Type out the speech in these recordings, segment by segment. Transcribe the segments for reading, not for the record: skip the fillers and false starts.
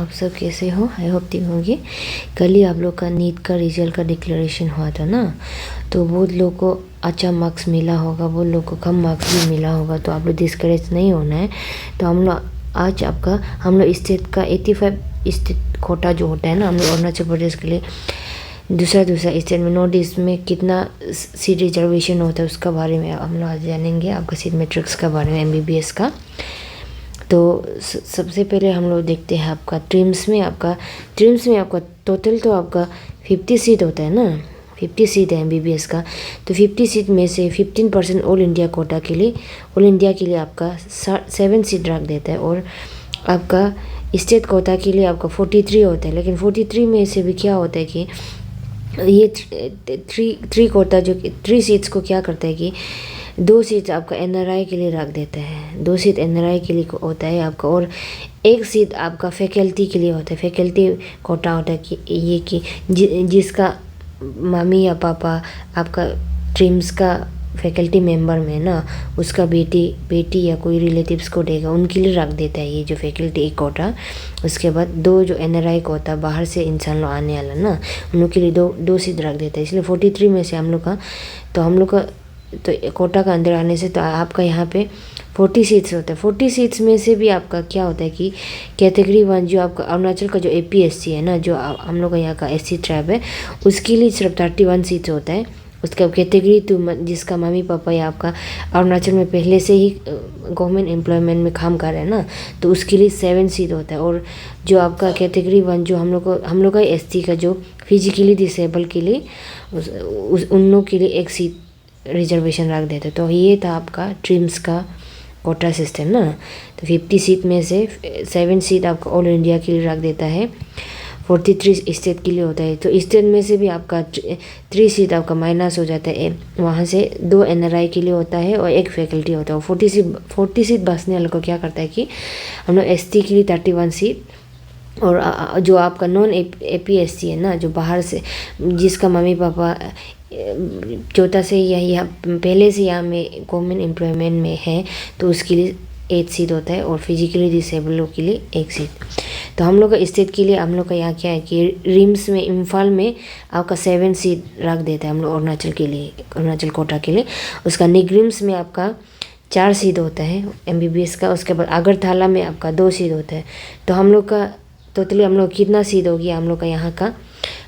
आप सब कैसे हो? आई होप ठीक होंगे। कल ही आप लोग का नीट का रिजल्ट का डिक्लेरेशन हुआ था ना, तो बहुत लोग को अच्छा मार्क्स मिला होगा, बहुत लोग को कम मार्क्स भी मिला होगा। तो आप लोग डिस्करेज नहीं होना है। तो हम लोग स्टेट का 85 स्टेट कोटा जो होता है ना, हम लोग अरुणाचल प्रदेश के लिए दूसरा स्टेट में नॉर्थ ईस्ट में कितना सीट रिजर्वेशन होता है उसका बारे में हम लोग आज जानेंगे। आपका सीट मैट्रिक्स का बारे में, MBBS का। तो सबसे पहले हम लोग देखते हैं आपका ट्रिम्स में आपका टोटल तो आपका 50 सीट होता है ना, 50 सीट है MBBS का। तो 50 सीट में से 15% ऑल इंडिया कोटा के लिए आपका 7 सीट रख देता है। और आपका स्टेट कोटा के लिए आपका 43 होता है। लेकिन 43 में से भी क्या होता है कि ये थ्री कोटा जो 3 सीट्स को क्या करता है कि 2 सीट आपका NRI के लिए रख देता है। 2 सीट NRI के लिए होता है आपका, और 1 सीट आपका फैकल्टी के लिए होता है। फैकल्टी कोटा होता है कि ये कि जिसका मम्मी या पापा आपका ट्रिम्स का फैकल्टी मेंबर में ना, उसका बेटी या कोई रिलेटिव्स को देगा, उनके लिए रख देता है ये जो फैकल्टी एक कोटा। उसके बाद 2 जो NRI कोटा बाहर से इंसान लोग आने वाला ना, उन लोग के लिए दो सीट रख देता है। इसलिए 43 में से हम लोग का तो कोटा का अंदर आने से तो आपका यहाँ पे 40 सीट्स होता है। 40 सीट्स में से भी आपका क्या होता है कि कैटेगरी 1 जो आपका अरुणाचल का जो APSC है ना, जो हम लोग का यहाँ का SC ट्राइब है, उसके लिए सिर्फ 31 सीट्स होता है। उसका कैटेगरी 2 जिसका मम्मी पापा या आपका अरुणाचल में पहले से ही गवर्नमेंट एम्प्लॉयमेंट में काम कर रहे हैं ना, तो उसके लिए 7 सीट होता है। और जो आपका कैटेगरी 1 जो हम लोग का ST का जो फिजिकली डिसेबल के लिए उन लोग के लिए 1 सीट रिजर्वेशन रख देते। तो ये था आपका ट्रिम्स का कोटा सिस्टम ना। तो 50 सीट में से 7 सीट आपका ऑल इंडिया के लिए रख देता है, 43 स्टेट के लिए होता है। तो स्टेट में से भी आपका 3 सीट आपका माइनस हो जाता है। वहाँ से 2 NRI के लिए होता है और 1 फैकल्टी होता है। 40 सीट बचने वाले को क्या करता है कि हम लोग ST के लिए 31 सीट, और जो आपका नॉन APSC है ना, जो बाहर से जिसका मम्मी पापा चौथा से या पहले से यहाँ में गवर्नमेंट एम्प्लॉयमेंट में है, तो उसके लिए 8 सीट होता है। और फिजिकली डिसेबल लोग के लिए 1 सीट। तो हम लोग का स्टेट के लिए हम लोग का यहाँ क्या है कि रिम्स में इम्फाल में आपका 7 सीट रख देता है हम लोग अरुणाचल के लिए, अरुणाचल कोटा के लिए। उसका निगरिम्स में आपका 4 सीट होता है MBBS का। उसके बाद अगरतला में आपका 2 सीट होता है। तो हम लोग का टोटली हम लोग कितना सीट हो गया हम लोग का यहाँ का,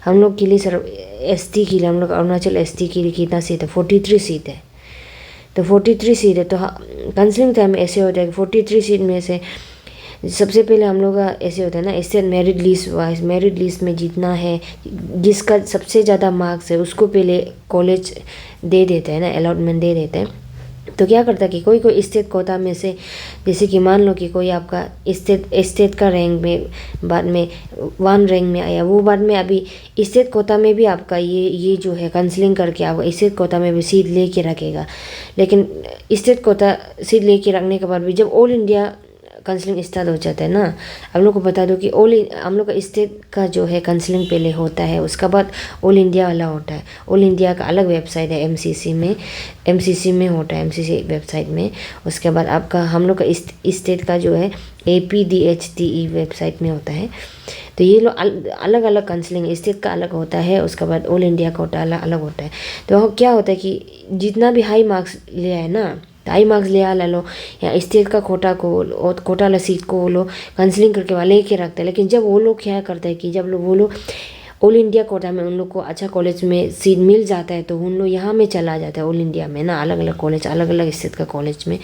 हम लोग के लिए सर ST के लिए हम लोग अरुणाचल ST के लिए कितना सीट है? 43 सीट है। तो 43 सीट है। तो काउंसलिंग टाइम ऐसे होता है कि 43 सीट में से सबसे पहले हम लोग का ऐसे होता है ना, state merit list wise, merit list में जितना है जिसका सबसे ज़्यादा मार्क्स है उसको पहले कॉलेज दे देते हैं ना, अलॉटमेंट दे देते हैं। तो क्या करता है कि कोई स्टेट कोटा में से, जैसे कि मान लो कि कोई आपका स्टेट का रैंक में बाद में 1 रैंक में आया, वो बाद में अभी स्टेट कोटा में भी आपका ये जो है काउंसलिंग करके आपका स्टेट कोटा में भी सीट लेके रखेगा। लेकिन स्टेट कोटा सीट लेके रखने के बाद भी जब ऑल इंडिया काउंसलिंग स्टार्ट हो जाता है ना, हम लोग को बता दो कि हम लोग का स्टेट का जो है काउंसलिंग पहले होता है, उसका बाद ऑल इंडिया वाला होता है। ऑल इंडिया का अलग वेबसाइट है MCC में होता है, MCC वेबसाइट में। उसके बाद आपका हम लोग का स्टेट का जो है APDHTE वेबसाइट में होता है। तो ये लोग अलग अलग काउंसलिंग स्टेट का अलग होता है, उसके बाद ऑल इंडिया का अलग होता है। तो क्या होता है कि जितना भी हाई मार्क्स लिया है ना, हाई मार्क्स लिया ला लो या स्टेट का कोटा वाला सीट को वो लोग काउंसलिंग करके वाले के रखते हैं। लेकिन जब वो लोग क्या करते हैं कि जब वो लोग ऑल इंडिया कोटा में उन लोग को अच्छा कॉलेज में सीट मिल जाता है, तो उन लोग यहाँ में चला जाता है ऑल इंडिया में ना, अलग अलग कॉलेज, अलग अलग स्टेट का कॉलेज में।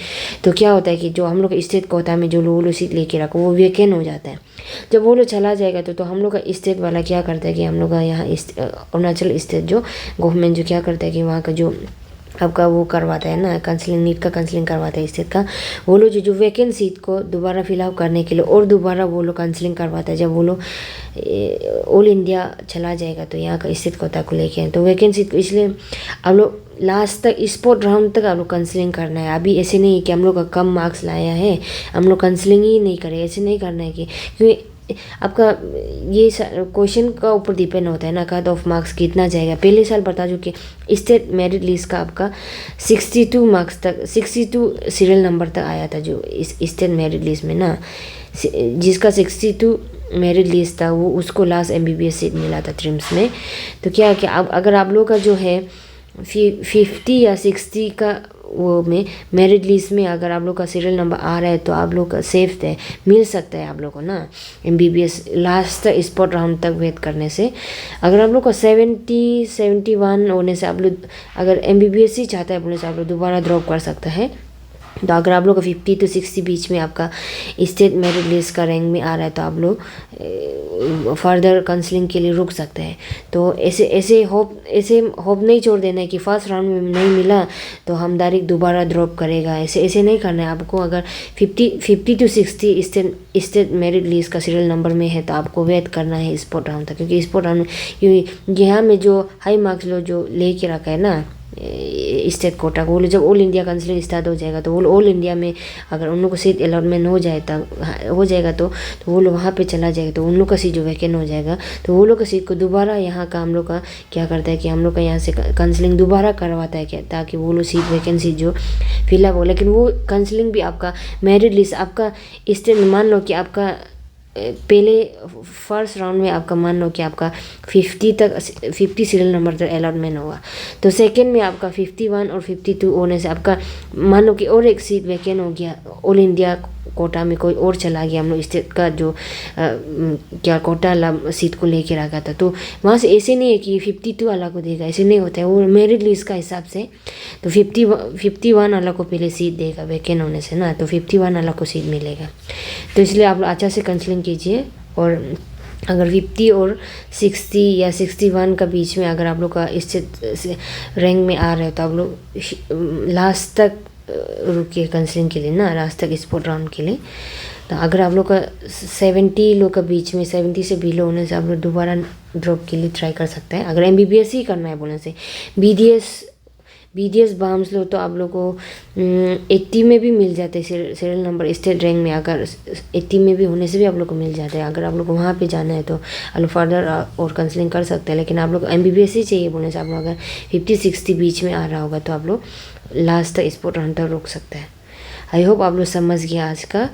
तो क्या होता है कि जो हम लोग स्टेट कोटा में जो लोग सीट लेके रखो वो वेकेंट हो जाता है। जब वो लोग चला जाएगा तो हम लोग का स्टेट वाला क्या करता है कि हम लोग का यहाँ अरुणाचल स्टेट जो गवर्नमेंट जो क्या करता है कि वहाँ का जो आपका वो करवाता है ना काउंसलिंग, नीट का काउंसलिंग करवाता है स्टेट का, वो लोग जो वैकेंट सीट को दोबारा फिलअप करने के लिए और दोबारा वो लोग काउंसलिंग करवाता है। जब वो लोग ऑल इंडिया चला जाएगा तो यहाँ का स्टेट कोटा को लेके, तो वैकेंट सीट को इसलिए आप लोग लास्ट तक स्पोर्ट राउंड तक आप लोग काउंसलिंग करना है। अभी ऐसे नहीं कि हम लोग का कम मार्क्स लाया है हम लोग काउंसलिंग ही नहीं करें, ऐसे नहीं करना है कि क्योंकि आपका ये क्वेश्चन का ऊपर डिपेंड होता है ना, कट ऑफ मार्क्स कितना जाएगा। पहले साल बता जो कि स्टेट मेरिट लिस्ट का आपका 62 मार्क्स तक, 62 सीरियल नंबर तक आया था जो इस स्टेट मेरिट लिस्ट में ना, जिसका 62 मेरिट लिस्ट था वो उसको लास्ट MBBS सीट मिला था ट्रिम्स में। तो क्या है कि अब अगर आप लोग का जो है 50 या 60 का वो में मेरिट लिस्ट में अगर आप लोग का सीरियल नंबर आ रहा है तो आप लोग का सेफ है, मिल सकता है आप लोग को ना MBBS लास्ट तक स्पॉट राउंड तक वेट करने से। अगर आप लोग का 71 होने से आप लोग अगर MBBS ही चाहता है बोलने से आप लोग दोबारा ड्रॉप कर सकता है। तो अगर आप लोग का 50 to 60 बीच में आपका स्टेट मेरिट लिस्ट का रैंक में आ रहा है तो आप लोग फर्दर काउंसलिंग के लिए रुक सकते हैं। तो ऐसे होप नहीं छोड़ देना है कि फर्स्ट राउंड में नहीं मिला तो हम डायरेक्ट दोबारा ड्रॉप करेगा, ऐसे नहीं करना है आपको। अगर 50 to 60 स्टेट मेरिट लिस्ट का सीरियल नंबर में है तो आपको वेट करना है स्पॉट राउंड तक, क्योंकि स्पॉट राउंड में यहाँ में जो हाई मार्क्स लो जो लेके रखा है ना स्टेट कोटा को, वो जब ऑल इंडिया काउंसलिंग स्टार्ट हो जाएगा तो वो ऑल इंडिया में अगर उन लोग को सीट अलॉटमेंट हो जाएगा तो वो लोग वहाँ पे चला जाएगा, तो उन लोग का सीट जो वैकेंट हो जाएगा तो वो लोग का सीट को दोबारा यहाँ का हम लोग का क्या करता है कि हम लोग का यहाँ से काउंसलिंग दोबारा करवाता है क्या, ताकि वो लोग सीट वैकेंसी जो फिलअप हो। लेकिन वो काउंसलिंग भी आपका मेरिट लिस्ट आपका स्टेट मान लो कि आपका पहले फर्स्ट राउंड में आपका मान लो कि आपका 50 सीरियल नंबर तक अलॉटमेंट होगा, तो सेकंड में आपका 51 और 52 होने से आपका मान लो कि और एक सीट वैकेंट हो गया, ऑल इंडिया कोटा में कोई और चला गया, हम लोग स्टेट का जो क्या कोटा सीट को लेके रखा था, तो वहाँ से ऐसे नहीं है कि 52 वाला को देगा, ऐसे नहीं होता है, वो मेरिट लिस्ट का हिसाब से। तो 51 वाला को पहले सीट देगा वैकेंट होने से ना, तो 51 वाला को सीट मिलेगा। तो इसलिए आप लोग अच्छा से काउंसलिंग कीजिए। और अगर 50 और 60 या 61 का बीच में अगर आप लोग का स्टेट रैंक में आ रहा है तो आप लोग लास्ट तक रुकिए काउंसलिंग के लिए ना, लास्ट तक स्पॉट राउंड के लिए। तो अगर आप लोग का 70 लोग का बीच में 70 से बिलो होने से आप लोग दोबारा ड्रॉप के लिए ट्राई कर सकते हैं। अगर MBBS ही करना है बोलने से BDS बाम्स लो तो आप लोग को 80 में भी मिल जाते हैं सीरियल नंबर स्टेट रैंक में, अगर 80 में भी होने से भी आप लोग को मिल जाता है। अगर आप लोग को वहाँ पे जाना है तो आप लोग फर्दर और काउंसलिंग कर सकते हैं। लेकिन आप लोग MBBS ही चाहिए बोलने से आप लोग अगर 50-60 बीच में आ रहा होगा तो आप लोग लास्ट तक स्पॉट राउंड तक रोक सकते हैं। आई होप आप लोग समझ गया आज का।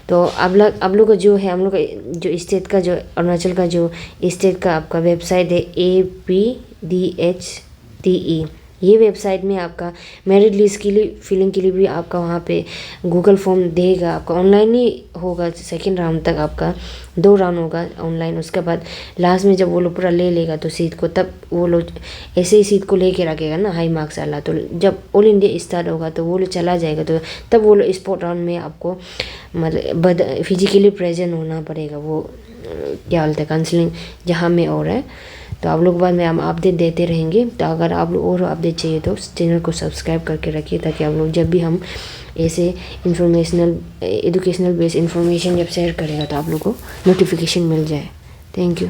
तो आप लोग का जो है हम लोग का जो स्टेट का जो अरुणाचल का जो स्टेट का आपका वेबसाइट है APDHTE, ये वेबसाइट में आपका मेरिट लिस्ट के लिए फिलिंग के लिए भी आपका वहाँ पे गूगल फॉर्म देगा। आपका ऑनलाइन ही होगा, सेकेंड राउंड तक आपका 2 राउंड होगा ऑनलाइन। उसके बाद लास्ट में जब वो लोग पूरा ले लेगा तो सीट को, तब वो लोग ऐसे ही सीट को लेके रखेगा ना हाई मार्क्स वाला, तो जब ऑल इंडिया स्टार्ट होगा तो वो लोग चला जाएगा, तो तब वो लोग स्पॉट राउंड में आपको मतलब फिजिकली प्रेजेंट होना पड़ेगा। वो क्या बोलते हैं काउंसलिंग जहाँ में हो रहा है। तो आप लोग बाद में हम अपडेट देते रहेंगे। तो अगर आप लोग और अपडेट चाहिए तो चैनल को सब्सक्राइब करके रखिए, ताकि आप लोग जब भी हम ऐसे एजुकेशनल बेस्ड इंफॉर्मेशन जब शेयर करेगा तो आप लोग को नोटिफिकेशन मिल जाए। Thank you.